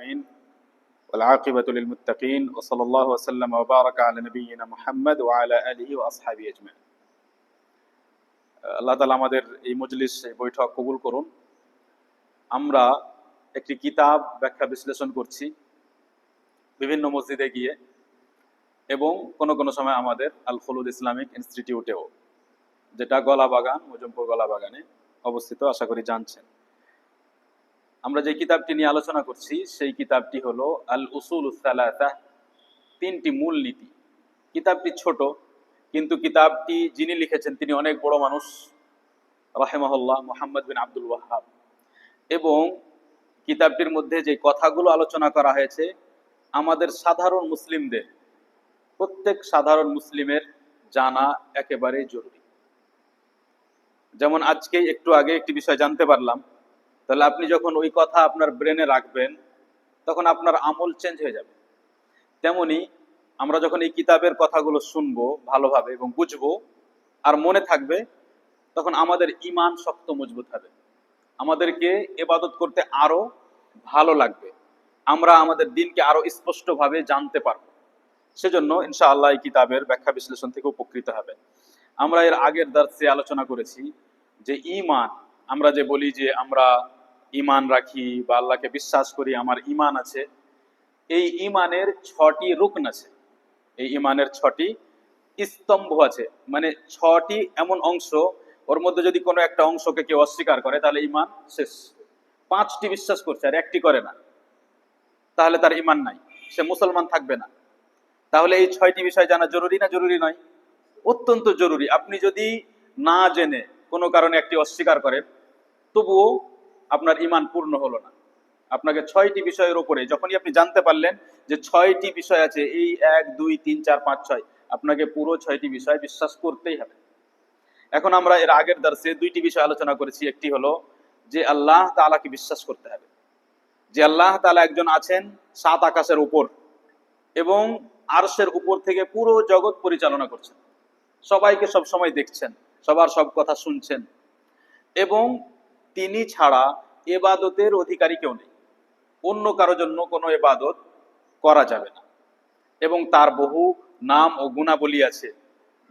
العالمين والعاقبة للمتقين وصلى الله وسلم وبارك على نبينا محمد وعلى آله وأصحابه أجمعين আল্লাহ তাআলা আমাদের এই মজলিস এই বৈঠক কবুল করুন। আমরা একটি কিতাব ব্যাখ্যা বিশ্লেষণ করছি বিভিন্ন মসজিদে গিয়ে এবং কোনো সময় আমাদের আল খুলুদ ইসলামিক ইনস্টিটিউটেও, যেটা গলাবাগান মজমপুর গলাবাগানে অবস্থিত, আশা করি জানছেন। আমরা যে কিতাবটি নিয়ে আলোচনা করছি সেই কিতাবটি হলো আল উসুলুস সালাসা, তিনটি মূল নীতি। কিতাবটি ছোট, কিন্তু কিতাবটি যিনি লিখেছেন তিনি অনেক বড় মানুষ, রাহিমাহুল্লাহ, মুহাম্মদ বিন আব্দুল ওয়াহ্হাব। এবং কিতাবটির মধ্যে যে কথাগুলো আলোচনা করা হয়েছে আমাদের সাধারণ মুসলিমদের, প্রত্যেক সাধারণ মুসলিমের জানা একেবারেই জরুরি। যেমন আজকে একটু আগে একটি বিষয় জানতে পারলাম, তাহলে আপনি যখন ওই কথা আপনার ব্রেনে রাখবেন তখন আপনার আমল চেঞ্জ হয়ে যাবে। তেমনি আমরা যখন এই কিতাবের কথাগুলো শুনবো ভালোভাবে এবং বুঝবো আর মনে থাকবে, তখন আমাদের ঈমান শক্ত মজবুত হবে, আমাদেরকে ইবাদত করতে আরো ভালো লাগবে, আমরা আমাদের দিনকে আরো স্পষ্টভাবে জানতে পারবো। সেজন্য ইনশাআল্লাহ এই কিতাবের ব্যাখ্যা বিশ্লেষণ থেকে উপকৃত হবে। আমরা এর আগের দার্সে আলোচনা করেছি যে ঈমান, আমরা যে বলি যে আমরা ঈমান রাখি বা আল্লাহকে বিশ্বাস করি, আমার ঈমান আছে, এই ঈমানের 6টি রুকন আছে, এই ঈমানের 6টি স্তম্ভ আছে, মানে 6টি এমন অংশ, ওর মধ্যে যদি কোনো একটা অংশকে কেউ অস্বীকার করে তাহলে ঈমান শেষ। 5টি বিশ্বাস করছে আর 1টি করে না, তাহলে তার ঈমান নাই, সে মুসলমান থাকবে না। তাহলে এই 6টি বিষয় জানা জরুরি না জরুরি নয়? অত্যন্ত জরুরি। আপনি যদি না জেনে কোনো কারণে একটি অস্বীকার করেন, তবুও আপনার ঈমান পূর্ণ হলো না। আপনাকে 6টি বিষয়ের উপরে যখনই আপনি জানতে পারলেন যে 6টি বিষয় আছে, এই 1 2 3 4 5 6, আপনাকে পুরো 6টি বিষয় বিশ্বাস করতেই হবে। এখন আমরা এর আগের দার্সে 2টি বিষয় আলোচনা করেছি। একটি হলো যে আল্লাহ তাআলাকে বিশ্বাস করতে হবে, যে আল্লাহ তাআলা একজন আছেন 7 আকাশের উপর এবং আরশের উপর থেকে পুরো জগৎ পরিচালনা করছেন, সবাইকে সব সময় দেখছেন, সবার সব কথা শুনছেন, এবং তিনি ছাড়া ইবাদতের অধিকারী কেউ নেই, অন্য কারোর জন্য কোনো ইবাদত করা যাবে না। এবং তার বহু নাম ও গুণাবলী আছে,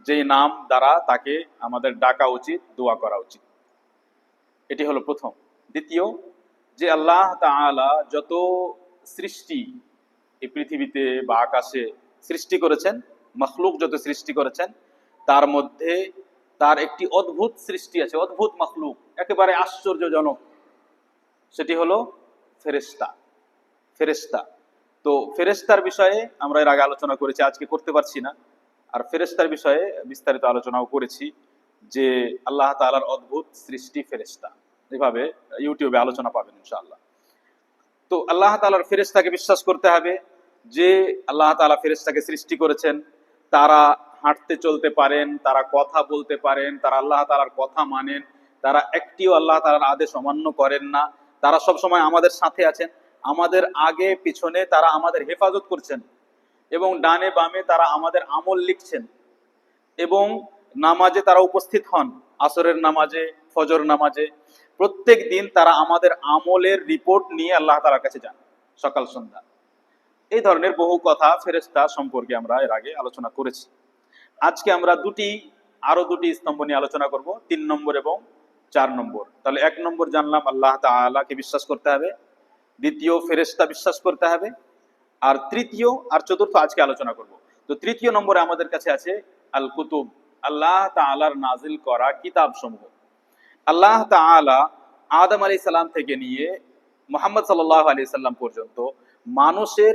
যেই নাম দ্বারা তাকে আমাদের ডাকা উচিত, দোয়া করা উচিত। এটি হলো প্রথম। দ্বিতীয়, যে আল্লাহ তাআলা যত সৃষ্টি এই পৃথিবীতে বা আকাশে সৃষ্টি করেছেন, মখলুক যত সৃষ্টি করেছেন, তার মধ্যে তার একটি অদ্ভুত সৃষ্টি আছে, অদ্ভুত মখলুক, একেবারে আশ্চর্যজনক, সেটি হলো ফেরেশতা। ফেরেশতা, তো ফেরেশতার বিষয়ে আমরা এর আগে আলোচনা করেছি, আজকে করতে পারছি না। আর ফেরেশতার বিষয়ে বিস্তারিত আলোচনাও করেছি যে আল্লাহ তাআলার অদ্ভুত সৃষ্টি ফেরেশতা, এভাবে ইউটিউবে আলোচনা পাবেন ইনশাআল্লাহ। তো আল্লাহ তাআলার ফেরেশতাকে বিশ্বাস করতে হবে যে আল্লাহ তাআলা ফেরেশতাকে সৃষ্টি করেছেন, তারা হাঁটতে চলতে পারেন, তারা কথা বলতে পারেন, তারা আল্লাহ তাআলার কথা মানেন, তারা একটিও আল্লাহ তাআলার আদেশ অমান্য করেন না, তারা সব সময় আমাদের সাথে আছেন, আমাদের আগে পিছনে তারা আমাদের হেফাজত করছেন, এবং ডানে বামে তারা আমাদের আমল লিখছেন, এবং নামাজে তারা উপস্থিত হন, আসরের নামাজে, ফজর নামাজে, প্রত্যেক দিন তারা আমাদের আমলের রিপোর্ট নিয়ে আল্লাহ তাআলার কাছে যান সকাল সন্ধ্যা। এই ধরনের বহু কথা ফেরেশতা সম্পর্কে আমরা এর আগে আলোচনা করেছি। আজকে আমরা আরো দুটি স্তম্ভ নিয়ে আলোচনা করব, 3 নম্বর এবং 4 নম্বর। তাহলে 1 নম্বর জানলাম আল্লাহ তাআলাকে বিশ্বাস করতে হবে, দ্বিতীয় ফেরেশতা বিশ্বাস করতে হবে, আর তৃতীয় আর চতুর্থ আজকে আলোচনা করব। তো 3য় নম্বরে আমাদের কাছে আছে আল কুতুব, আল্লাহ তাআলার নাজিল করা কিতাব সমূহ। আল্লাহ তাআলা আদম আলাইহিস সালাম থেকে নিয়ে মুহাম্মদ সাল্লাল্লাহু আলাইহি সাল্লাম পর্যন্ত মানুষের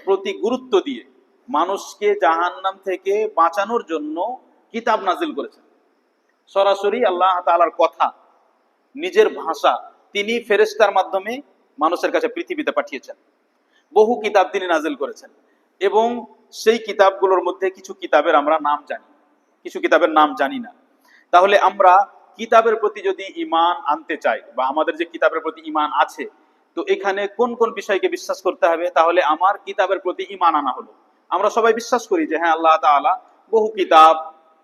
প্রতি গুরুত্ব দিয়ে মানুষকে জাহান্নাম থেকে বাঁচানোর জন্য কিতাব নাজিল করেছেন। সরাসরি আল্লাহ তাআলার কথা, নিজের ভাষা তিনি ফেরেশতার মাধ্যমে মানুষের কাছে পৃথিবীতে পাঠিয়েছেন। বহু কিতাব তিনি নাজিল করেছেন, এবং সেই কিতাবগুলোর মধ্যে কিছু কিতাবের আমরা নাম জানি, কিছু কিতাবের নাম জানি না। তাহলে আমরা কিতাবের প্রতি যদি ঈমান আনতে চাই, বা আমাদের যে কিতাবের প্রতি ঈমান আছে, তো এখানে কোন কোন বিষয়কে বিশ্বাস করতে হবে? তাহলে আমার কিতাবের প্রতি ঈমান আনা হলো, আমরা সবাই বিশ্বাস করি যে হ্যাঁ আল্লাহ তাআলা বহু কিতাব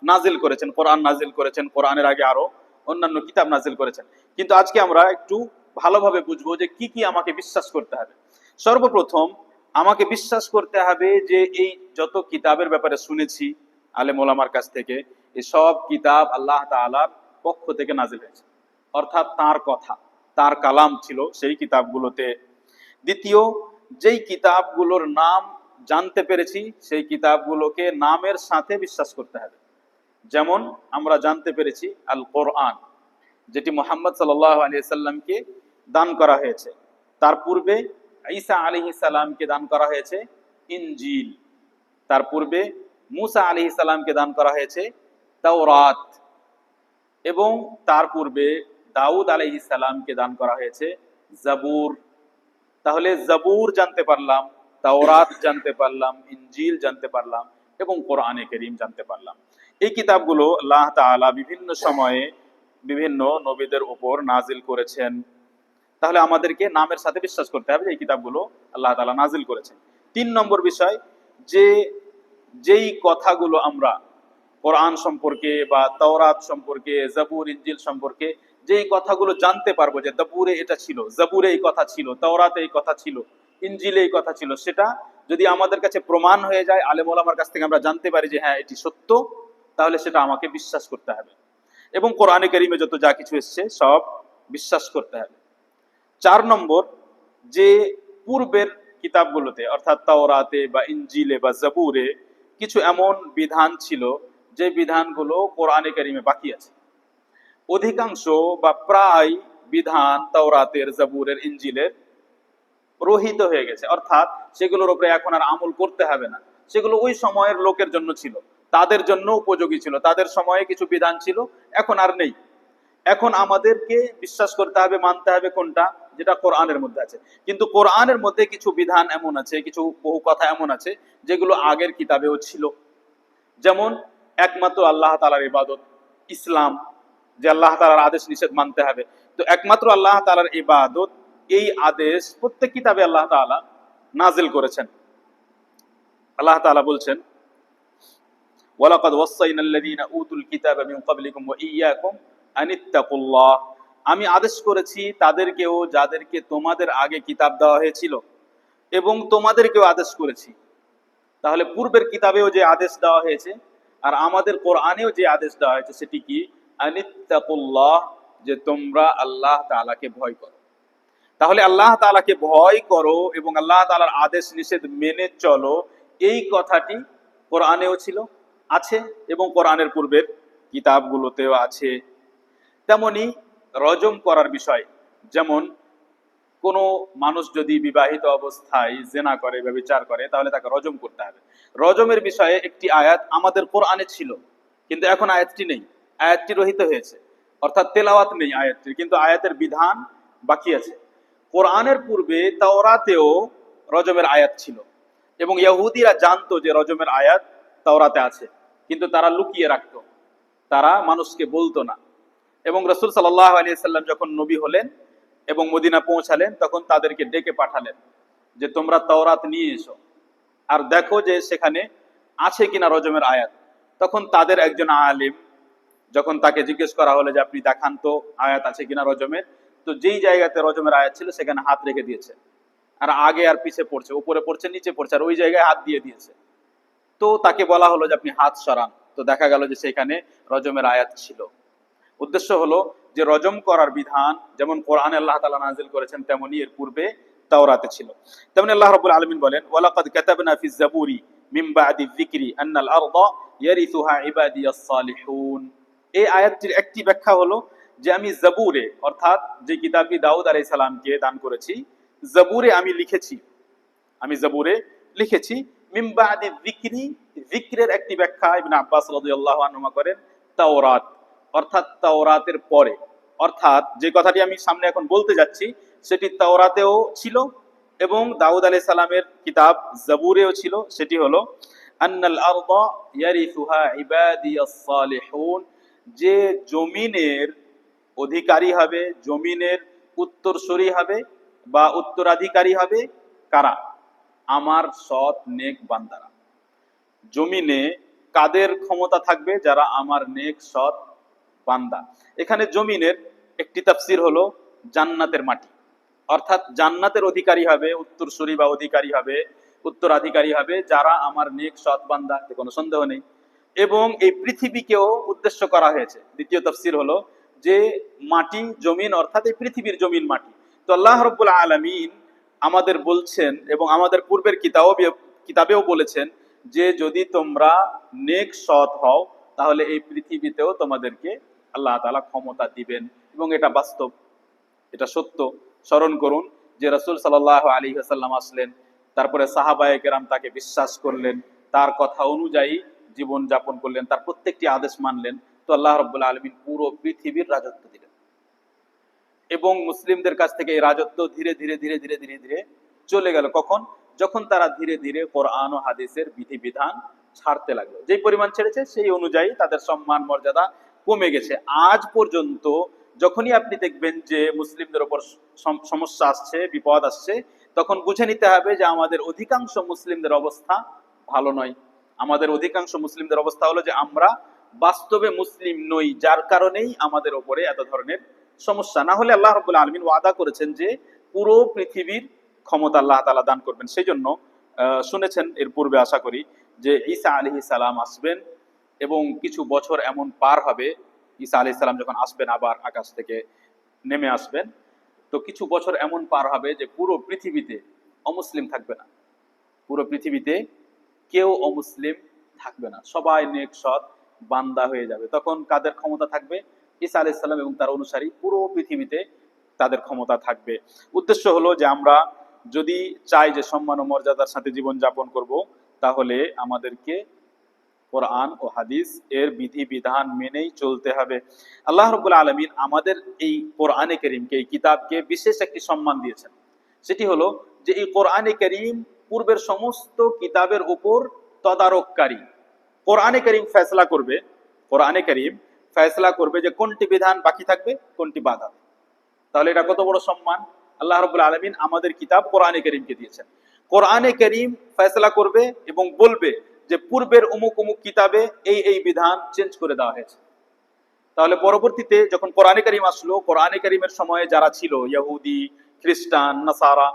নাজিল করেছেন, কোরআন নাজিল করেছেন, কোরআনের আগে আরো অন্যান্য কিতাব নাজিল করেছেন। কিন্তু আজকে আমরা একটু ভালোভাবে বুঝবো যে কি কি আমাকে বিশ্বাস করতে হবে। সর্বপ্রথম আমাকে বিশ্বাস করতে হবে যে এই যত কিতাবের ব্যাপারে শুনেছি আলেম ওলামার কাছ থেকে, এই সব কিতাব আল্লাহ তাআলার পক্ষ থেকে নাজিল হয়েছে, অর্থাৎ তার কথা, তার কালাম ছিল সেই কিতাবগুলোতে। দ্বিতীয়, যেই কিতাবগুলোর নাম জানতে পেরেছি সেই কিতাবগুলোকে নামের সাথে বিশ্বাস করতে হবে। যেমন আমরা জানতে পেরেছি আল কোরআন, যেটি মুহাম্মদ সাল্লাল্লাহু আলাইহি সাল্লামকে দান করা হয়েছে। তার পূর্বে ঈসা আলাইহিস সালামকে দান করা হয়েছে ইনজিল। তার পূর্বে মুসা আলাইহিস সালামকে দান করা হয়েছে তাওরাত। এবং তার পূর্বে দাউদ আলাইহিস সালামকে দান করা হয়েছে জাবুর। তাহলে জাবুর জানতে পারলাম, তাওরাত জানতে পারলাম, ইনজিল জানতে পারলাম এবং কোরআনে কারীম জানতে পারলাম। এই কিতাবগুলো আল্লাহ তাআলা বিভিন্ন সময়ে বিভিন্ন নবীদের উপর নাজিল করেছেন। তাহলে আমাদেরকে নামের সাথে বিশ্বাস করতে হবে যে এই কিতাবগুলো আল্লাহ তাআলা নাজিল করেছেন। 3 নম্বর বিষয়, যে যেই কথাগুলো আমরা কোরআন সম্পর্কে বা তাওরাত সম্পর্কে, জাবুর, ইনজিল সম্পর্কে যেই কথাগুলো জানতে পারবো যে জাবুরে এটা ছিল, জাবুরে এই কথা ছিল, তাওরাতে এই কথা ছিল, ইনজিলে এই কথা ছিল, সেটা যদি আমাদের কাছে প্রমাণ হয়ে যায়, আলেম ওলামার কাছ থেকে আমরা জানতে পারি যে হ্যাঁ এটি সত্য, তাহলে সেটা আমাকে বিশ্বাস করতে হবে। এবং কোরআনে কারীমে যত যা কিছু এসছে সব বিশ্বাস করতে হবে। 4 নম্বর, যে পূর্বের কিতাবগুলোতে অর্থাৎ তাওরাতে বা ইনজিলে বা জাবুরে কিছু এমন বিধান ছিল যে বিধানগুলো কোরআনে কারীমে বাকি আছে। অধিকাংশ বা প্রায় বিধান তাওরাতের, জাবুরের, ইনজিলের রহিত হয়ে গেছে, অর্থাৎ সেগুলোর উপরে এখন আর আমল করতে হবে না। সেগুলো ওই সময়ের লোকের জন্য ছিল, তাদের জন্য উপযোগী ছিল, তাদের সময়ে কিছু বিধান ছিল, এখন আর নেই। এখন আমাদেরকে বিশ্বাস করতে হবে, মানতে হবে কোনটা, যেটা কোরআনের মধ্যে আছে। কিন্তু কোরআনের মধ্যে কিছু বিধান এমন আছে, কিছু বহু কথা এমন আছে যেগুলো আগের কিতাবেও ছিল। যেমন একমাত্র আল্লাহ তাআলার ইবাদত, ইসলাম, যে আল্লাহ তাআলার আদেশ নিষেধ মানতে হবে। তো একমাত্র আল্লাহ তাআলার ইবাদত, এই আদেশ প্রত্যেক কিতাবে আল্লাহ তাআলা নাজিল করেছেন। আল্লাহ তাআলা বলছেন, ওয়ালাকাদ ওয়াসাইনাল্লাযীনা উতুল কিতাবা মিন ক্বাবলিকুম ওয়া ইয়্যাকুম আনিত্তাকুল্লাহ। আমি আদেশ করেছি তাদেরকেও যাদেরকে তোমাদের আগে কিতাব দেওয়া হয়েছিল, এবং তোমাদেরকেও আদেশ করেছি। তাহলে পূর্বের কিতাবেও যে আদেশ দেওয়া হয়েছে আর আমাদের কোরআনেও যে আদেশ দেওয়া হয়েছে সেটি কি? আনিত্তাকুল্লাহ, যে তোমরা আল্লাহ তাআলাকে ভয় করো। তাহলে আল্লাহ তাআলাকে ভয় করো এবং আল্লাহ তাআলার আদেশ নিষেধ মেনে চলো, এই কথাটি কোরআনেও ছিল, আছে, এবং কোরআনের পূর্বের কিতাবগুলোতেও আছে। তেমনি রজম করার বিষয়, যেমন কোনো মানুষ যদি বিবাহিত অবস্থায় জেনা করে, ব্যভিচার করে, তাহলে তাকে রজম করতে হবে। রজমের বিষয়ে একটি আয়াত আমাদের কোরআনে ছিল, কিন্তু এখন আয়াতটি নেই, আয়াতটি রহিত হয়েছে, অর্থাৎ তেলাওয়াত নেই আয়াতটির, কিন্তু আয়াতের বিধান বাকি আছে। কোরআনের পূর্বে তাওরাতেও রজমের আয়াত ছিল, এবং ইহুদিরা জানতো যে রজমের আয়াত তাওরাতে আছে, কিন্তু তারা লুকিয়ে রাখতো, তারা মানুষকে বলতো না। এবং রাসূল সাল্লাল্লাহু আলাইহি সাল্লাম যখন নবী হলেন এবং মদিনা পৌঁছালেন, তখন তাদেরকে ডেকে পাঠালেন যে তোমরা তাওরাত নিয়ে এসো আর দেখো যে সেখানে আছে কিনা রজমের আয়াত। তখন তাদের একজন আলিম, যখন তাকে জিজ্ঞেস করা হলো যে আপনি দেখান তো আয়াত আছে কিনা রজমের, তো যেই জায়গাতে রজমের আয়াত ছিল সেখানে হাত রেখে দিয়েছে, আর আগে আর পিছে পড়ছে, উপরে পড়ছে, নিচে পড়ছে, আর ওই জায়গায় হাত দিয়ে দিয়েছে। তো তাকে বলা হলো যে আপনি হাত সরান, তো দেখা গেল যে সেখানে রজমের আয়াত ছিল। উদ্দেশ্য হলো যে রজম করার বিধান যেমন কোরআনে আল্লাহ তাআলা নাযিল করেছেন, তেমনি এর পূর্বে তাওরাতে ছিল। তেমনি আল্লাহ রাব্বুল আলামিন বলেন, ওয়ালাকাদ কাতাবনা ফিজ জাবুরি মিন বাদি যিকরি আন্নাল আরদা ইয়ারিসুহা ইবাদিয়াস সালিহুন। এই আয়াতটির একটি ব্যাখ্যা হলো যে আমি জাবুরে, অর্থাৎ যে কিতাবটি দাউদ আলাইহিস সালামকে দান করেছি, জাবুরে আমি লিখেছি, আমি জাবুরে লিখেছি। মিন বাদি যিকরি, যিকরের একটি ব্যাখ্যা ইবনে আব্বাস রাদিয়াল্লাহু আনহুমা করেন তাওরাত, অর্থাৎ তাওরাতের পরে। অর্থাৎ যে কথাটি আমি সামনে এখন বলতে যাচ্ছি সেটি তাওরাতেও ছিল এবং দাউদ আলাইহিস সালামের কিতাব জাবুরেও ছিল। সেটি হলো আন্নাল আরদা ইয়ারিসুহা ইবাদিয়াস সালিহুন, যে জমিনের অধিকারী হবে, জমিনের উত্তরসূরি হবে বা উত্তরাধিকারী হবে কারা? আমার সৎ নেক বান্দারা। জমিনে কাদের ক্ষমতা থাকবে? যারা আমার নেক সৎ বান্দা। এখানে জমিনের একটি তাফসীর হলো জান্নাতের মাটি, অর্থাৎ জান্নাতের অধিকারী হবে, উত্তরসূরি বা অধিকারী হবে, উত্তরাধিকারী হবে যারা আমার নেক সৎ বান্দা, কোনো সন্দেহ নেই। এবং এই পৃথিবীকেও উদ্দেশ্য করা হয়েছে। দ্বিতীয় তাফসীর হলো যে মাটি জমিন, অর্থাৎ এই পৃথিবীর জমিন মাটি। তো আল্লাহ রাব্বুল আলামিন আমাদের বলছেন এবং আমাদের পূর্বের কিতাবেও বলেছেন যে যদি তোমরা নেক সৎ হও তাহলে এই পৃথিবীতেও তোমাদেরকে আল্লাহ তাআলা ক্ষমতা দিবেন, এবং এটা বাস্তব, এটা সত্য। স্মরণ করুন যে রাসূল সাল্লাল্লাহু আলাইহি ওয়াসাল্লাম আসলেন, তারপরে সাহাবায়ে কেরাম তাকে বিশ্বাস করলেন, তার কথা অনুযায়ী জীবন যাপন করলেন, তার প্রত্যেকটি আদেশ মানলেন। তো আল্লাহ রাব্বুল আলামিন পুরো পৃথিবীর রাজত্ব দিলেন, এবং মুসলিমদের কাছ থেকে এই রাজত্ব ধীরে ধীরে ধীরে ধীরে ধীরে ধীরে চলে গেল। কখন? যখন তারা ধীরে ধীরে কোরআন ও হাদিসের বিধিবিধান ছাড়তে লাগলো। যেই পরিমাণ ছেড়েছে সেই অনুযায়ী তাদের সম্মান মর্যাদা কমে গেছে। আজ পর্যন্ত যখনই আপনি দেখবেন যে মুসলিমদের উপর সমস্যা আসছে, বিপদ আসছে, তখন বুঝে নিতে হবে যে আমাদের অধিকাংশ মুসলিমদের অবস্থা ভালো নয়। আমাদের অধিকাংশ মুসলিমদের অবস্থা হলো যে আমরা বাস্তবে মুসলিম নই, যার কারণেই আমাদের উপরে এত ধরনের সমস্যা। না হলে আল্লাহ রাব্বুল আলামিন ওয়াদা করেছেন যে পুরো পৃথিবীর ক্ষমতা আল্লাহ তাআলা দান করবেন। সেই জন্য শুনেছেন এর পূর্বে আশা করি যে ঈসা আলাইহিস সালাম আসবেন, এবং কিছু বছর এমন পার হবে, ঈসা আলাইহিস সালাম যখন আসবেন আবার আকাশ থেকে নেমে আসবেন, তো কিছু বছর এমন পার হবে যে পুরো পৃথিবীতে অমুসলিম থাকবে না। পুরো পৃথিবীতে কেউ অমুসলিম থাকবে না, সবাই নেক সৎ বান্দা হয়ে যাবে। তখন কাদের ক্ষমতা থাকবে? ঈসা আলাইহিস সালাম এবং তার অনুসারী পুরো পৃথিবীতে তাদের ক্ষমতা থাকবে। উদ্দেশ্য হলো যে আমরা যদি চাই যে সম্মান ও মর্যাদার সাথে জীবন যাপন করব, তাহলে আমাদেরকে কোরআন ও হাদিস এর বিধি বিধান মেনেই চলতে হবে। আল্লাহ রাব্বুল আলামিন আমাদের এই কোরআনে কারীমকে, এই কিতাবকে বিশেষ একটি সম্মান দিয়েছেন। সেটি হলো যে এই কোরআনে কারীম পূর্বের সমস্ত কিতাবের উপর তদারককারী। কোরআনে কারীম ফয়সালা করবে, কোরআনে কারীম ফয়সালা করবে যে কোনটি বিধান বাকি থাকবে, কোনটি বাদ হবে। তাহলে এটা কত বড় সম্মান আল্লাহ রাব্বুল আলামিন আমাদের কিতাব কোরআনে কারীমকে দিয়েছেন। কোরআনে কারীম ফয়সালা করবে এবং বলবে যে পূর্বের অমুক অমুক কিতাবে এই এই বিধান চেঞ্জ করে দেওয়া হয়েছে। তাহলে পরবর্তীতে যখন কোরআনে কারীম আসলো, কোরআনে কারীমের সময়ে যারা ছিল ইহুদি, খ্রিস্টান, নাসারা,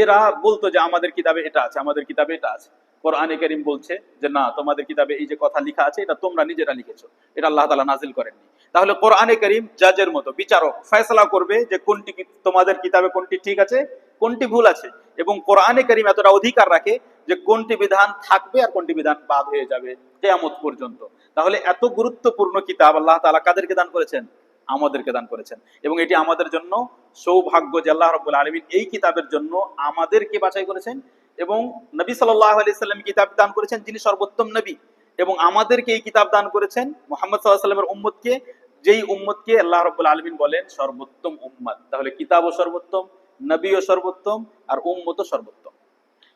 এরা বলতো যে আমাদের কিতাবে এটা আছে, আমাদের কিতাবে এটা আছে। কোরআনে কারীম বলছে যে না, তোমাদের কিতাবে এই যে কথা লেখা আছে এটা তোমরা নিজেরা লিখেছো, এটা আল্লাহ তাআলা নাজিল করেননি। তাহলে কোরআনে কারীম জাজের মতো, বিচারক, ফয়সালা করবে যে কোনটি তোমাদের কিতাবে কোনটি ঠিক আছে, কোনটি ভুল আছে। এবং কোরআনে কারীম এতটা অধিকার রাখে যে কোনটি বিধান থাকবে আর কোনটি বিধান বাদ হয়ে যাবে কিয়ামত পর্যন্ত। তাহলে এত গুরুত্বপূর্ণ কিতাব আল্লাহ তাআলা কাদেরকে দান করেছেন? আমাদেরকে দান করেছেন। এবং এটি আমাদের জন্য সৌভাগ্য যে আল্লাহ রাব্বুল আলামিন এই কিতাবের জন্য আমাদেরকে বাছাই করেছেন, এবং নবী সাল্লাল্লাহু আলাইহি সাল্লাম কিতাব দান করেছেন যিনি সর্বোত্তম নবী, এবং আমাদেরকে এই কিতাব দান করেছেন মুহাম্মদ সাল্লাল্লাহু আলাইহি সাল্লামের উম্মতকে, যেই উম্মতকে আল্লাহ রাব্বুল আলামিন বলেন সর্বোত্তম উম্মত। তাহলে কিতাবও সর্বোত্তম, নবীও সর্বোত্তম, আর উম্মতও সর্বোত্তম।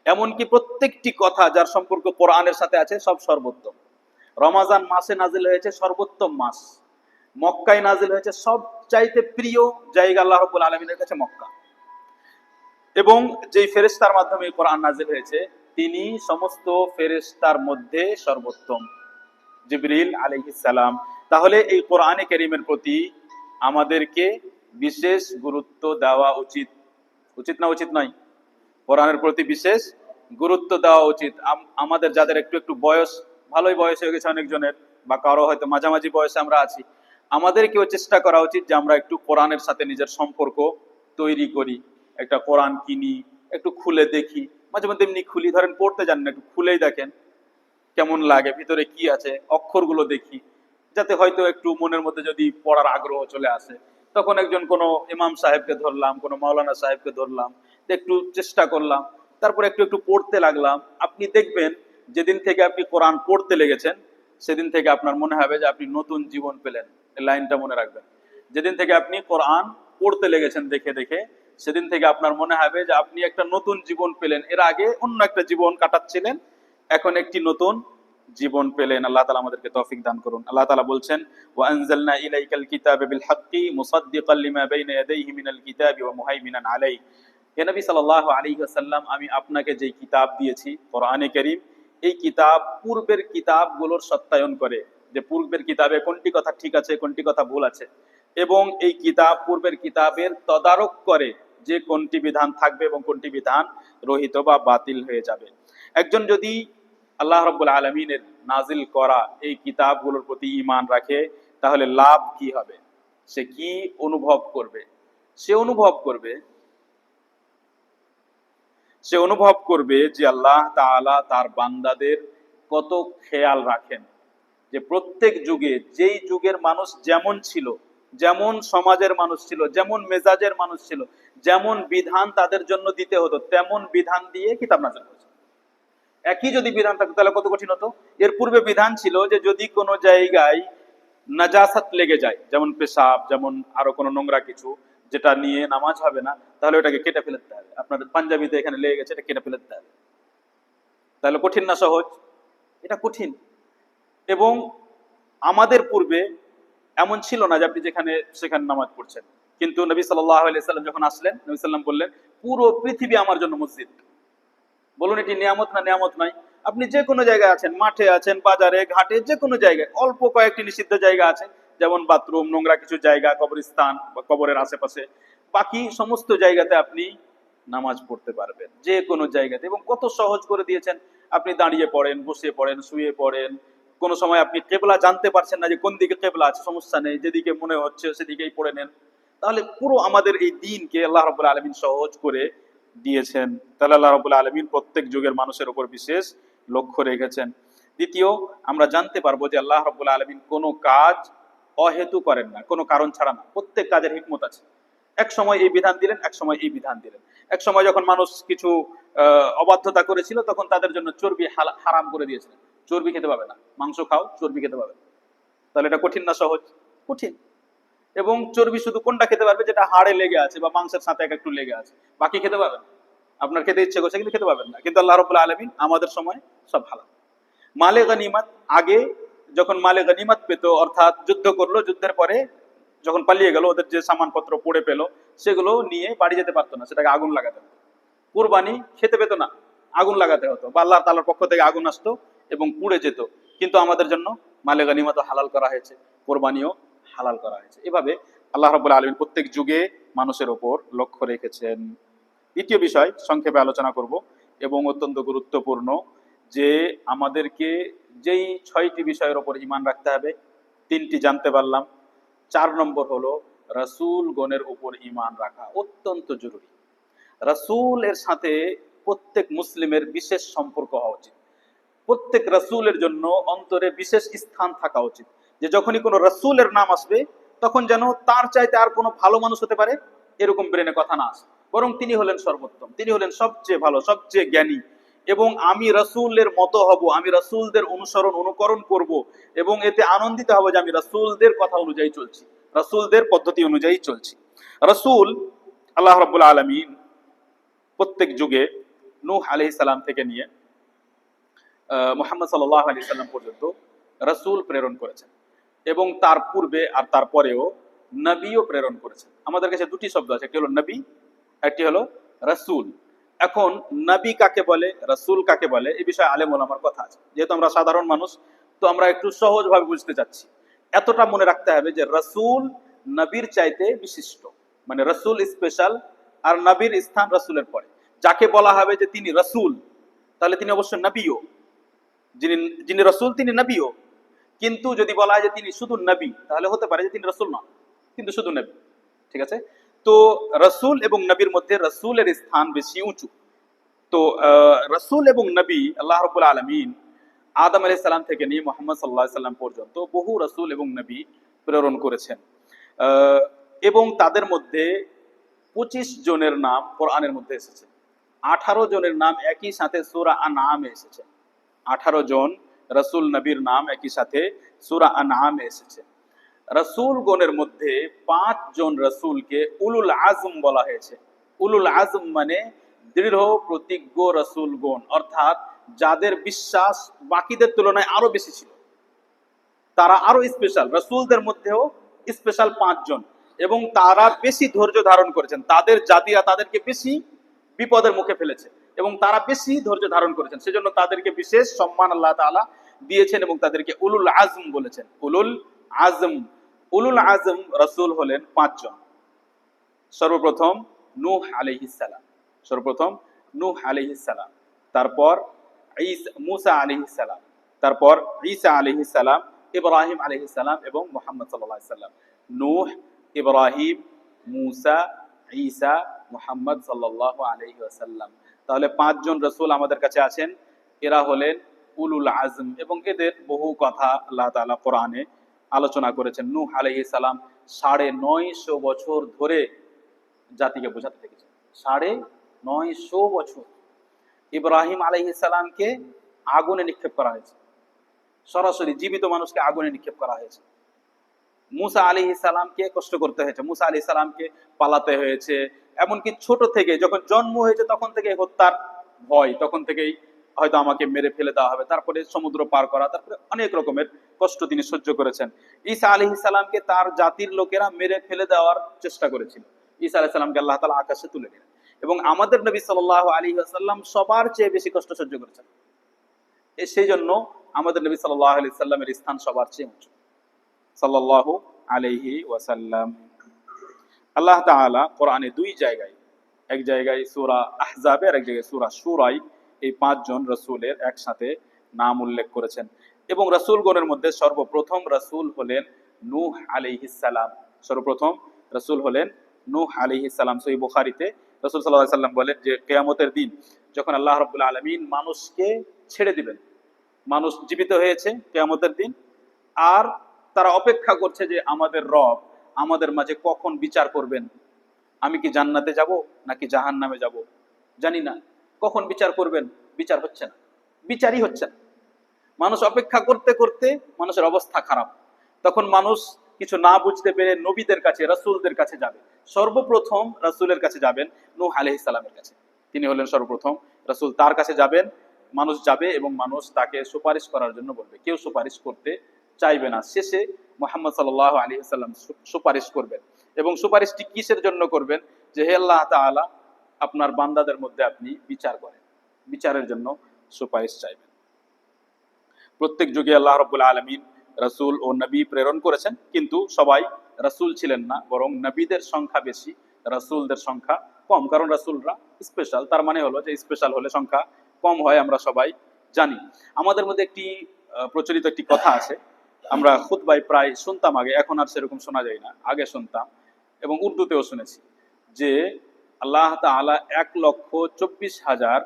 এমনকি প্রত্যেকটি কথা যার সম্পর্ক কোরআনের সাথে আছে সব সর্বোত্তম। রমাজান মাসে নাজিল হয়েছে সর্বোত্তম মাস, মক্কায় নাজিল হয়েছে সবচাইতে প্রিয় জায়গা আল্লাহ রাব্বুল আলামিনের কাছে মক্কা, এবং যেই ফেরেশতার মাধ্যমে কোরআন নাজিল হয়েছে তিনি সমস্ত ফেরেশতার মধ্যে সর্বোত্তম, জিবরিল আলাইহিস সালাম। তাহলে এই কোরআনে কারীমের প্রতি আমাদেরকে বিশেষ গুরুত্ব দেওয়া উচিত, উচিত না উচিত নয়? কোরআনের প্রতি বিশেষ গুরুত্ব দেওয়া উচিত। আমাদের যাদের একটু একটু বয়স, ভালোই বয়স হয়ে গেছে অনেকজনের, বা কারো হয়তো মাঝামাঝি বয়সে আমরা আছি, আমাদেরকেও চেষ্টা করা উচিত যে আমরা একটু কোরআনের সাথে নিজের সম্পর্ক তৈরি করি। একটা কোরআন কিনি, একটু খুলে দেখি, মাঝে মধ্যে এমনি খুলি, ধরেন পড়তে জানেন না, একটু খুলেই দেখেন কেমন লাগে, ভিতরে কি আছে, অক্ষরগুলো দেখি, যাতে হয়তো একটু মনের মধ্যে যদি পড়ার আগ্রহ চলে আসে, তখন একজন কোনো ইমাম সাহেবকে ধরলাম, কোনো মাওলানা সাহেবকে ধরলাম, একটু চেষ্টা করলাম, তারপর একটু একটু পড়তে লাগলাম। আপনি দেখবেন যেদিন থেকে আপনি কোরআন পড়তে লেগেছেন সেদিন থেকে আপনার মনে হবে যে আপনি নতুন জীবন পেলেন। এই লাইনটা মনে রাখবেন, যেদিন থেকে আপনি কোরআন পড়তে লেগেছেন দেখে দেখে, সেদিন থেকে আপনার মনে হবে যে আপনি একটা নতুন জীবন পেলেন। এর আগে অন্য একটা জীবন কাটাচ্ছিলেন, এখন একটি নতুন জীবন পেলেন। আল্লাহ তাআলা আমাদেরকে তৌফিক দান করুন। আল্লাহ তাআলা বলছেন ওয়া আনজালনা ইলাইকাল কিতাবা বিল হাক্কি মুসাদ্দিকাল লিমা বাইনা ইয়াদাইহি মিনাল কিতাবি ওয়া মুহাইমিনান আলাইহি। হে নবী সাল্লাল্লাহু আলাইহি ওয়াসাল্লাম, আমি আপনাকে যে কিতাব দিয়েছি কোরআনে কারীম, এই কিতাব পূর্বের কিতাবগুলোর সত্যায়ন করে, যে পূর্বের কিতাবে কোনটি কথা ঠিক আছে কোনটি কথা ভুল আছে। এবং এই কিতাব পূর্বের কিতাবের তদারক করে যে কোনটি বিধান থাকবে এবং কোনটি বিধান রহিত বা বাতিল হয়ে যাবে। একজন যদি আল্লাহ রাব্বুল আলামিনের নাজিল করা এই কিতাবগুলোর প্রতি ঈমান রাখে, তাহলে লাভ কি হবে? সে কি অনুভব করবে? সে অনুভব করবে সে অনুভব করবে যে আল্লাহ তাআলা তার বান্দাদের কত খেয়াল রাখেন, যে প্রত্যেক যুগে যেই যুগের মানুষ যেমন ছিল, যেমন সমাজের মানুষ ছিল, যেমন মেজাজের মানুষ ছিল, যেমন বিধান তাদের জন্য দিতে হতো, তেমন বিধান দিয়ে কিতাব নাযিল করেছে। একই যদি বিধান থাকতো তাহলে কত কঠিন হতো। এর পূর্বে বিধান ছিল যে যদি কোনো জায়গায় নাজাসাত লেগে যায়, যেমন পেশাব, যেমন আরো কোনো নোংরা কিছু যেটা নিয়ে নামাজ হবে না, তাহলে ওটাকে কেটে ফেলে দিতে হবে। আপনার পাঞ্জাবিতে এখানে লেগে গেছে, এটা কেটে ফেলে দিতে হবে। তাহলে কঠিন না সহজ? এটা কঠিন। এবং আমাদের পূর্বে এমন ছিল না যে আপনি যেখানে সেখানে নামাজ পড়ছেন, কিন্তু নবী সাল্লাল্লাহু আলাইহি সাল্লাম যখন আসলেন, নবী সাল্লাম বললেন পুরো পৃথিবী আমার জন্য মসজিদ। বলুন এটি নিয়ামত না নিয়ামত নয়? আপনি যে কোনো জায়গায় আছেন, মাঠে আছেন, বাজারে, ঘাটে, যে কোনো জায়গায় অল্প কয়েকটি নিষিদ্ধ জায়গা আছে, যেমন বাথরুম, নোংরা কিছু জায়গা, কবরস্থান বা কবরের আশেপাশে, বাকি সমস্ত জায়গাতে আপনি নামাজ পড়তে পারবেন যে কোনো জায়গাতে। এবং কত সহজ করে দিয়েছেন, আপনি দাঁড়িয়ে পড়েন, বসে পড়েন, শুয়ে পড়েন। কোনো সময় আপনি কেবলা জানতে পারছেন না যে কোন দিকে কেবলা আছে, সমস্যা নেই, যেদিকে মনে হচ্ছে সেদিকেই পড়ে নেন। তাহলে পুরো আমাদের এই দিনকে আল্লাহ রাব্বুল আলামিন সহজ করে দিয়েছেন। তাহলে আল্লাহ রাব্বুল আলামিন প্রত্যেক যুগের মানুষের উপর বিশেষ লক্ষ্য রেখেছেন। দ্বিতীয়, আমরা জানতে পারবো যে আল্লাহ রাব্বুল আলামিন কোনো কাজ অহেতু করেন না, কোনো কারণ ছাড়া না। প্রত্যেক কাজের হিকমত আছে। এক সময় এই বিধান দিলেন, এক সময় এই বিধান দিলেন। এক সময় যখন মানুষ কিছু অবাধ্যতা করেছিল, তখন তাদের জন্য চর্বি হারাম করে দিয়েছিলেন। চর্বি খেতে পাবে না, মাংস খাও, চর্বি খেতে পাবে না। তাহলে এটা কঠিন না সহজ? কঠিন। এবং চর্বি শুধু কোনটা খেতে পারবে? যেটা হাড়ে লেগে আছে বা মাংসের সাথে একটু লেগে আছে, বাকি খেতে পারবেন। আপনার খেতে ইচ্ছে করছে কিন্তু খেতে পারবেন না। কিন্তু আল্লাহ রাব্বুল আলামিন আমাদের সময় সব হালাল। মালে গনিমত, আগে যখন মালে গনিমত পেত, অর্থাৎ যুদ্ধ করলো, যুদ্ধের পরে যখন পালিয়ে গেল, ওদের যে সামানপত্র পড়ে পেল, সেগুলো নিয়ে বাড়ি যেতে পারতো না, সেটাকে আগুন লাগাতে হতো। কুরবানি খেতে পেত না, আগুন লাগাতে হতো, বা আল্লাহ তাআলার পক্ষ থেকে আগুন আসতো এবং পুড়ে যেত। কিন্তু আমাদের জন্য মালে গনিমত হালাল করা হয়েছে, কোরবানিও হালাল করা হয়েছে। এভাবে আল্লাহ রাব্বুল আলামিন প্রত্যেক যুগে মানুষের ওপর লক্ষ্য রেখেছেন। দ্বিতীয় বিষয় সংক্ষেপে আলোচনা করব এবং অত্যন্ত গুরুত্বপূর্ণ, যে আমাদেরকে যেই 6টি বিষয়ের ওপর ঈমান রাখতে হবে, 3টি জানতে পারলাম। 4 নম্বর হলো রাসূল গণের উপর ঈমান রাখা অত্যন্ত জরুরি। রাসূলের সাথে প্রত্যেক মুসলিমের বিশেষ সম্পর্ক হওয়া উচিত। প্রত্যেক রাসূলের জন্য অন্তরে বিশেষ স্থান থাকা উচিত, যে যখনই কোনো রাসূলের নাম আসবে, তখন যেন তার চাইতে আর কোনো ভালো মানুষ হতে পারে এরকম ব্রেনে কথা না আসে, বরং তিনি হলেন সর্বোত্তম, তিনি হলেন সবচেয়ে ভালো, সবচেয়ে জ্ঞানী। এবং আমি রাসূলের মতো হব, আমি রাসূলদের অনুকরণ করব, এবং এতে আনন্দিত হব যে আমি রাসূলদের কথা অনুযায়ী চলছি, রাসূলদের পদ্ধতি অনুযায়ী চলছি। রাসূল আল্লাহ রাব্বুল আলামিন প্রত্যেক যুগে নূহ আলাইহিস সালাম থেকে নিয়ে মুহাম্মদ সাল্লাল্লাহু আলাইহি সাল্লাম পর্যন্ত রাসূল প্রেরণ করেছেন, এবং তার পূর্বে আর তারপরেও নবীও প্রেরণ করেছেন। আমাদের কাছে দুটি শব্দ আছে, একটি হলো নবী, একটি হলো রাসূল। এখন নবী কাকে বলে, রাসূল কাকে বলে, এই বিষয়ে আলেম ওলামার কথা আছে। যেহেতু আমরা সাধারণ মানুষ, তো আমরা একটু সহজভাবে বুঝতে চাচ্ছি। এতটা মনে রাখতে হবে যে রাসূল নবীর চাইতে বিশিষ্ট, মানে রাসূল স্পেশাল, আর নবীর স্থান রাসূলের পরে। যাকে বলা হবে যে তিনি রাসূল, তাহলে তিনি অবশ্যই নবীও। যিনি যিনি রাসূল তিনি নবীও। কিন্তু যদি বলা হয় যে তিনি শুধু নবী, তাহলে হতে পারে যে তিনি রাসূল নন, কিন্তু শুধু নবী। ঠিক আছে? তো রাসূল এবং নবীর মধ্যে রাসূলের স্থান বেশি উঁচু। তো রাসূল এবং নবী আল্লাহ রাব্বুল আলামিন আদম আলাইহিস সালাম থেকে নিয়ে মুহাম্মদ সাল্লাল্লাহু আলাইহি সাল্লাম পর্যন্ত বহু রাসূল এবং নবী প্রেরণ করেছেন। এবং তাদের মধ্যে 25 জনের নাম কোরআনের মধ্যে এসেছে। 18 জনের নাম একই সাথে সূরা আনআমে এসেছে। 18 জন রাসূল নবীর নাম একই সাথে সূরা আনআমে এসেছে। রাসূল গণের মধ্যে 5 জন রাসূলকে উলুল আজম বলা হয়েছে। উলুল আজম মানে দৃঢ় প্রতিজ্ঞ রাসূলগণ, অর্থাৎ যাদের বিশ্বাস বাকিদের তুলনায় আরো বেশি ছিল, তারা আরো স্পেশাল। রাসূলদের মধ্যেও স্পেশাল 5 জন, এবং তারা বেশি ধৈর্য ধারণ করেছেন। তাদের জাতিরা তাদেরকে বেশি বিপদের মুখে ফেলেছে এবং তারা বেশি ধৈর্য ধারণ করেছেন, সেজন্য তাদেরকে বিশেষ সম্মান আল্লাহ তাআলা দিয়েছেন এবং তাদেরকে উলুল আজম বলেছেন। উলুল আজম উলুল আজম রাসূল হলেন 5 জন। সর্বপ্রথম নূহ আলাইহিস সালাম, সর্বপ্রথম নূহ আলাইহিস সালাম, তারপর মুসা আলাইহিস সালাম, তারপর ঈসা আলাইহিস সালাম, ইব্রাহিম আলাইহিস সালাম এবং মুহাম্মদ সাল্লাল্লাহু আলাইহি সাল্লাম। নূহ, ইব্রাহিম, মুসা, ঈসা, মুহাম্মদ সাল্লাল্লাহু আলাইহি ওয়াসাল্লাম। তাহলে 5 জন রাসূল আমাদের কাছে আছেন। এরা হলেন উলুল আজম এবং এদের বহু কথা আল্লাহ তাআলা কোরআনে আলোচনা করেছেন। নূহ আলাইহিস সালাম 950 বছর ধরে জাতিকে বোঝাতে থেকেছেন, 950 বছর। ইব্রাহিম আলাইহিস সালামকে আগুনে নিক্ষেপ করা হয়েছে, সরাসরি জীবিত মানুষকে আগুনে নিক্ষেপ করা হয়েছে। মুসা আলাইহিস সালামকে কষ্ট করতে হয়েছে, মুসা আলাইহিস সালামকে পালাতে হয়েছে। এমনকি ছোট থেকে যখন জন্ম হয়েছে তখন থেকে হত্যার ভয়, তখন থেকেই হয়তো আমাকে মেরে ফেলে দেওয়া হবে, তারপরে সমুদ্র পার করা, তারপরে অনেক রকমের কষ্ট তিনি সহ্য করেছেন। ঈসা আলাইহিস সালামকে তার জাতির লোকেরা মেরে ফেলে দেওয়ার চেষ্টা করেছিল। ঈসা আলাইহিস সালামকে আল্লাহ তাআলা আকাশে তুলে নিলেন। এবং আমাদের নবী সাল্লাল্লাহু আলাইহি ওয়াসাল্লাম সবার চেয়ে বেশি কষ্ট সহ্য করেছেন। সেই জন্য আমাদের নবী সাল্লাল্লাহু আলাইহি সাল্লামের স্থান সবার চেয়ে উঁচু, সাল্লাল্লাহু আলাইহি ওয়াসাল্লাম। আল্লাহ তাআলা কোরআনে 2 জায়গায়, এক জায়গায় সূরা আহজাবে আর এক জায়গায় সূরা শূরায় এই 5 জন রাসূলের একসাথে নাম উল্লেখ করেছেন। এবং রাসূলগণের মধ্যে সর্বপ্রথম রাসূল হলেন নূহ আলাইহিস সালাম। সর্বপ্রথম রাসূল হলেন নূহ আলাইহিস সালাম। সহিহ বুখারীতে রাসূল সাল্লাল্লাহু আলাইহি সাল্লাম বলেন যে কিয়ামতের দিন যখন আল্লাহ রাব্বুল আলামিন মানুষকে ছেড়ে দিবেন, মানুষ জীবিত হয়েছে কিয়ামতের দিন, আর তারা অপেক্ষা করছে যে আমাদের রব আমাদের মাঝে কখন বিচার করবেন। আমি কি জান্নাতে যাব নাকি জাহান্নামে যাব জানি না, কখন বিচার করবেন, বিচার হচ্ছে না, বিচারই হচ্ছে না। মানুষ অপেক্ষা করতে করতে মানুষের অবস্থা খারাপ। তখন মানুষ কিছু না বুঝতে পেরে নবীদের কাছে, রাসূলদের কাছে যাবে। সর্বপ্রথম রাসূলের কাছে যাবেন নূহ আলাইহিস সালামের কাছে, তিনি হলেন সর্বপ্রথম রাসূল। তার কাছে যাবেন, মানুষ যাবে এবং মানুষ তাকে সুপারিশ করার জন্য বলবে, কেউ সুপারিশ করতে চাইবে না। শেষে মুহাম্মদ সাল্লাল্লাহু আলাইহি ওয়াসাল্লাম সুপারিশ করবেন। এবং সুপারিশটি কিসের জন্য করবেন? যে হে আল্লাহ তাআলা, আপনার বান্দাদের মধ্যে আপনি বিচার করেন, বিচারের জন্য সুপারিশ চাইবেন। প্রত্যেক যুগে আল্লাহ রাব্বুল আলামিন রাসূল ও নবী প্রেরণ করেছেন, কিন্তু সবাই রাসূল ছিলেন না, বরং নবীদের সংখ্যা বেশি, রাসূলদের সংখ্যা কম। কারণ রাসূলরা স্পেশাল, তার মানে হলো যে স্পেশাল হলে সংখ্যা কম হয়, আমরা সবাই জানি। আমাদের মধ্যে একটি প্রচলিত একটি কথা আছে, আমরা খুতবায় প্রায় শুনতাম আগে, এখন আর সেরকম শোনা যায় না, আগে শুনতাম এবং উর্দুতেও শুনেছি, যে আল্লাহ তাআলা 1,24,000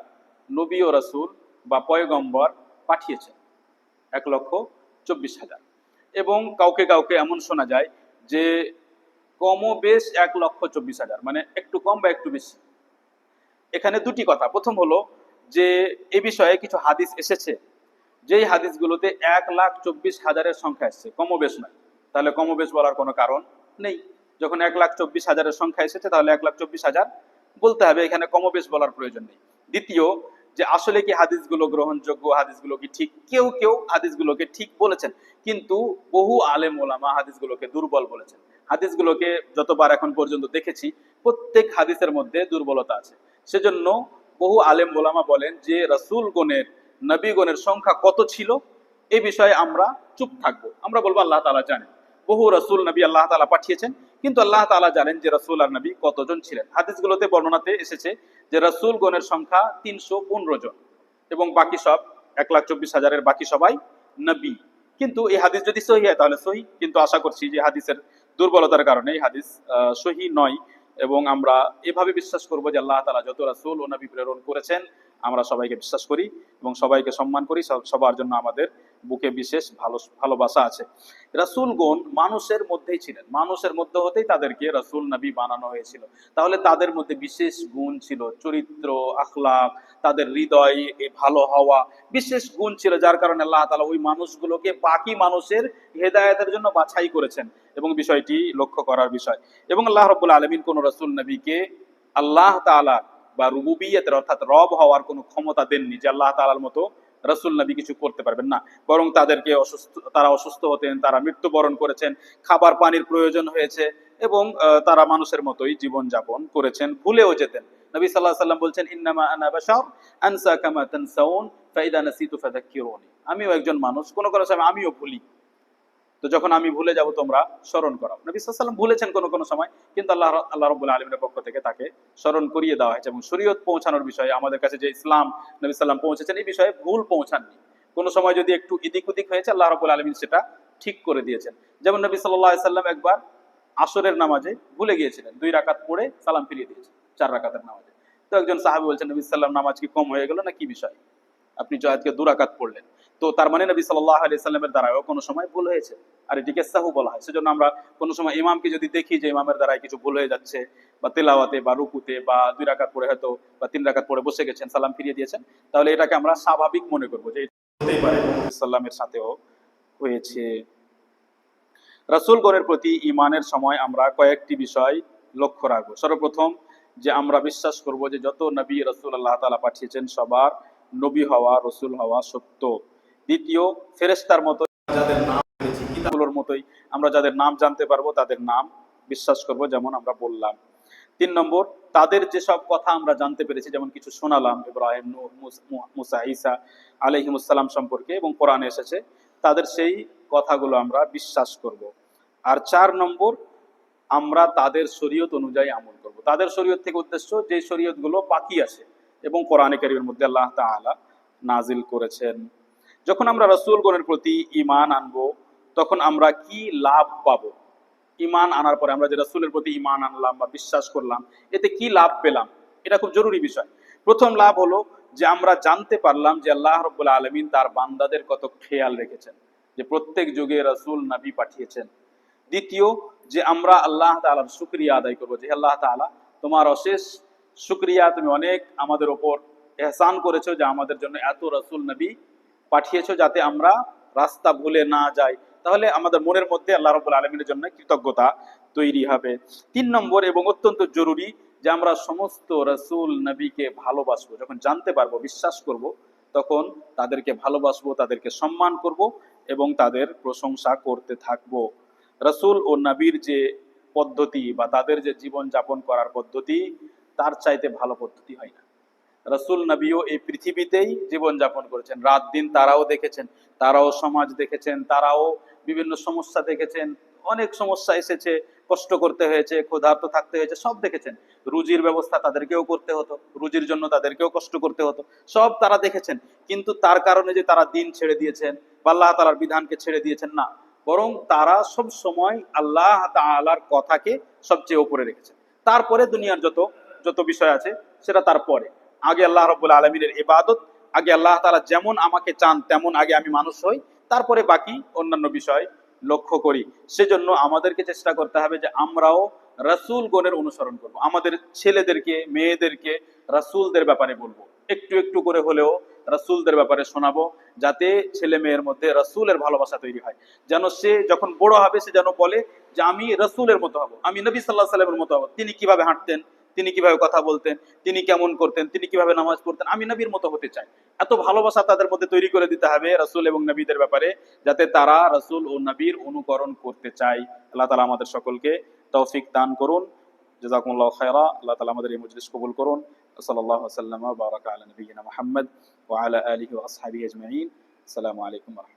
নবী ও রাসূল বা পয়গম্বর পাঠিয়েছেন, 1,24,000। এবং কাউকে কাউকে এমন শোনা যায় যে কমবেশ 1,24,000, মানে একটু কম বা একটু বেশি। এখানে দুটি কথা। প্রথম হলো যে এ বিষয়ে কিছু হাদিস এসেছে, যেই হাদিসগুলোতে 1,24,000 সংখ্যা এসেছে, কমবেশ নয়। তাহলে কমবেশ বলার কোনো কারণ নেই। যখন 1,24,000 সংখ্যা এসেছে তাহলে 1,24,000 বলতে হবে, এখানে কমবেশ বলার প্রয়োজন নেই। দ্বিতীয়, যে আসলে কি হাদিসগুলো গ্রহণযোগ্য, হাদিসগুলো কি ঠিক? কেউ কেউ হাদিসগুলোকে ঠিক বলেছেন, কিন্তু বহু আলেম ওলামা হাদিসগুলোকে দুর্বল বলেছেন। হাদিসগুলোকে যতবার এখন পর্যন্ত দেখেছি, প্রত্যেক হাদিসের মধ্যে দুর্বলতা আছে। সেজন্য বহু আলেম ওলামা বলেন যে রাসূলগণের, নবীগণের সংখ্যা কত ছিল এই বিষয়ে আমরা চুপ থাকবো। আমরা বলবো আল্লাহ তাআলা জানেন, বহু রাসূল নবী আল্লাহ তাআলা পাঠিয়েছেন, কিন্তু আল্লাহ তাআলা জানেন যে রাসূল আর নবী কতজন ছিলেন। হাদিসগুলোতে বর্ণনাতে এসেছে যে রাসূলগণের সংখ্যা 315 জন এবং বাকি সব 1,24,000-এর বাকি সবাই নবী। কিন্তু এই হাদিস যদি সহিহ হয় তাহলে সহিহ, কিন্তু আশা করছি যে হাদিসের দুর্বলতার কারণে এই হাদিস সহিহ নয়। এবং আমরা এভাবে বিশ্বাস করব যে আল্লাহ তাআলা যত রাসূল ও নবী প্রেরণ করেছেন আমরা সবাইকে বিশ্বাস করি এবং সবাইকে সম্মান করি, সবার জন্য আমাদের বুকে বিশেষ ভালোবাসা আছে। রাসূলগণ মানুষের মধ্যেই ছিলেন, মানুষের মধ্যে হতেই তাদেরকে রাসূল নবী বানানো হয়েছিল। তাহলে তাদের মধ্যে বিশেষ গুণ ছিল, চরিত্র, আখলাক, তাদের হৃদয় ভালো হওয়া, বিশেষ গুণ ছিল, যার কারণে আল্লাহ তাআলা ওই মানুষগুলোকে বাকি মানুষের হেদায়েতের জন্য বাছাই করেছেন এবং বিষয়টি লক্ষ্য করার বিষয়। এবং আল্লাহ রাব্বুল আলামিন কোন রাসূল নবীকে আল্লাহ তাআলা বা রুবুবিয়তের অর্থাৎ রব হওয়ার কোনো ক্ষমতা দেননি, যে আল্লাহ তাআলার মতো রাসূল নবী কিছু করতে পারবেন না। বরং তাদেরকে তারা অসুস্থ হতেন, তারা মৃত্যুবরণ করেছেন, খাবার পানির প্রয়োজন হয়েছে এবং তারা মানুষের মতোই জীবন যাপন করেছেন, ভুলেও যেতেন। নবী সাল্লাল্লাহু আলাইহি ওয়াসাল্লাম বলছেন, ইন্নামা আনা বাশার আনসা কামা তানসাউন ফাইদা নাসিতু ফাযাক্কিরুনি। আমিও একজন মানুষ, কোন সময় আমিও ভুলি। তো তো যখন আমি ভুলে যাব তোমরা স্মরণ করাও। নবী সাল্লাল্লাহু আলাইহি ওয়াসাল্লাম ভুলেছেন কোনো সময়, কিন্তু আল্লাহ রাব্বুল আলামিনের পক্ষ থেকে তাকে স্মরণ করিয়ে দেওয়া হয়েছে। এবং শরীয়ত পৌঁছানোর বিষয়ে আমাদের কাছে যে ইসলাম নবী সাল্লাম পৌঁছেছেন, এই বিষয়ে ভুল পৌঁছাননি। কোনো সময় যদি একটু ইদিক উদিক হয়েছে, আল্লাহ রাব্বুল আলামিন সেটা ঠিক করে দিয়েছেন। যেমন নবী সাল্লাল্লাহু আলাইহি ওয়াসাল্লাম একবার আসরের নামাজে ভুলে গিয়েছিলেন, 2 রাকাত পড়ে সালাম ফিরিয়ে দিয়েছেন 4 রাকাতের নামাজে। তো একজন সাহাবী বলছেন, নবী সাল্লাম নামাজ কি কম হয়ে গেল না কি বিষয়, আপনি আজকে 2 রাকাত পড়লেন? তো তার মানে নবী সাল্লাল্লাহু আলাইহি সাল্লামের দ্বারাও কোনো সময় ভুল হয়েছে, আর এটিকে সাহু বলা হয়। সেজন্য আমরা কোনো সময় ইমামকে যদি দেখি যে ইমামের দ্বারাই কিছু ভুল হয়ে যাচ্ছে, বা তেলাওয়াতে বা রুকুতে বা 2 রাকাত পড়ে হয়তো বা 3 রাকাত পড়ে বসে গেছেন, সালাম ফিরিয়ে দিয়েছেন, তাহলে এটাকে আমরা স্বাভাবিক মনে করবো যে এটা হতেই পারে, নবী সাল্লামের সাথেও হয়েছে। রাসূলগণের প্রতি ঈমানের সময় আমরা কয়েকটি বিষয় লক্ষ্য রাখবো। সর্বপ্রথম, যে আমরা বিশ্বাস করব যে যত নবী রাসূল আল্লাহ তাআলা পাঠিয়েছেন সবার নবী হওয়া, রাসূল হওয়া সত্য। দ্বিতীয়, ফেরেশতার মতো যাদের নাম পেয়েছি, কিতাবগুলোর মতোই আমরা যাদের নাম জানতে পারবো তাদের নাম বিশ্বাস করব, যেমন আমরা বললাম। 3 নম্বর, তাদের যেসব কথা আমরা জানতে পেরেছি, যেমন কিছু শোনালাম ইব্রাহিম, নূহ, মুসা, ঈসা আলাইহিমুস সালাম সম্পর্কে এবং কোরআনে এসেছে, তাদের সেই কথাগুলো আমরা বিশ্বাস করব। আর 4 নম্বর, আমরা তাদের শরীয়ত অনুযায়ী আমল করব। তাদের শরীয়ত থেকে উদ্দেশ্য যে শরীয়তগুলো বাকি আছে এবং কোরআনে কারীমের মধ্যে আল্লাহ তাআলা নাজিল করেছেন। যখন আমরা রাসূলগণের প্রতি ঈমান আনবো, তখন আমরা কি লাভ পাবো? ঈমান আনার পরে আমরা যে রাসূলের প্রতি ঈমান আনলাম বা বিশ্বাস করলাম, এতে কি লাভ পেলাম? এটা খুব জরুরি বিষয়। প্রথম লাভ হলো যে আমরা জানতে পারলাম যে আল্লাহ রাব্বুল আলামিন তার বান্দাদের কত খেয়াল রেখেছেন, যে প্রত্যেক যুগে রাসূল নবী পাঠিয়েছেন। দ্বিতীয়, যে আমরা আল্লাহ তাআলার শুকরিয়া আদায় করবো, যে আল্লাহ তাআলা তোমার অশেষ শুকরিয়া, তুমি অনেক আমাদের ওপর ইহসান করেছো যে আমাদের জন্য এত রাসূল নবী পাঠিয়েছো যাতে আমরা রাস্তা ভুলে না যাই। তাহলে আমাদের মনের মধ্যে আল্লাহ রাব্বুল আলামিনের জন্য কৃতজ্ঞতা তৈরি হবে। 3 নম্বর এবং অত্যন্ত জরুরি, যে আমরা সমস্ত রাসূল নবীকে ভালোবাসবো। যখন জানতে পারবো, বিশ্বাস করব, তখন তাদেরকে ভালোবাসবো, তাদেরকে সম্মান করব এবং তাদের প্রশংসা করতে থাকবো। রাসূল ও নবীর যে পদ্ধতি বা তাদের যে জীবন যাপন করার পদ্ধতি, তার চাইতে ভালো পদ্ধতি হয় না। রাসূল নবীও এই পৃথিবীতেই জীবন যাপন করেছেন, রাত দিন তারাও দেখেছেন, তারাও সমাজ দেখেছেন, তারাও বিভিন্ন সমস্যা দেখেছেন, অনেক সমস্যা এসেছে, কষ্ট করতে হয়েছে, ক্ষুধার্ত থাকতে হয়েছে, সব দেখেছেন। রুজির ব্যবস্থা তাদেরকেও করতে হতো, রুজির জন্য তাদেরকেও কষ্ট করতে হতো, সব তারা দেখেছেন। কিন্তু তার কারণে যে তারা দিন ছেড়ে দিয়েছেন বা আল্লাহ তাআলার বিধানকে ছেড়ে দিয়েছেন, না, বরং তারা সব সময় আল্লাহ তাআলার কথাকে সবচেয়ে উপরে রেখেছেন। তারপরে দুনিয়ার যত যত বিষয় আছে সেটা তারপরে। আগে আল্লাহ রাব্বুল আলামিনের ইবাদত, আগে আল্লাহ তাআলা যেমন আমাকে চান তেমন আগে আমি মানুষ হই, তারপরে বাকি অন্যান্য বিষয় লক্ষ্য করি। সেজন্য আমাদেরকে চেষ্টা করতে হবে যে আমরাও রাসূলগণের অনুসরণ করব। আমাদের ছেলেদেরকে, মেয়েদেরকে রাসূলদের ব্যাপারে বলবো, একটু একটু করে হলেও রাসূলদের ব্যাপারে শোনাবো, যাতে ছেলে মেয়ের মধ্যে রাসূলের ভালোবাসা তৈরি হয়। যেন সে যখন বড় হবে সে যেন বলে যে আমি রাসূলের মতো হব, আমি নবী সাল্লাল্লাহু আলাইহি ওয়াসাল্লামের মতো হব। তিনি কিভাবে হাঁটতেন, তিনি কিভাবে কথা বলতেন, তিনি কেমন করতেন, তিনি কিভাবে নামাজ পড়তেন, আমি নবীর মতো হতে চাই। এত ভালোবাসা তাদের মধ্যে তৈরি করে দিতে হবে রাসূল এবং নবীদের ব্যাপারে, যাতে তারা রাসূল ও নবীর অনুকরণ করতে চায়। আল্লাহ তাআলা আমাদের সকলকে তৌফিক দান করুন। জাযাকুমুল্লাহু খায়রা। আল্লাহ তাআলা আমাদের এই মজলিস কবুল করুন। সাল্লাল্লাহু আলাইহি ওয়া সাল্লাম ওয়া বারাকা আলা নবিয়িনা মুহাম্মদ ওয়া আলা আলিহি ওয়া আসহাবিহি আজমাইন। আসসালামু আলাইকুম ওয়া রাহমাতুল্লাহ।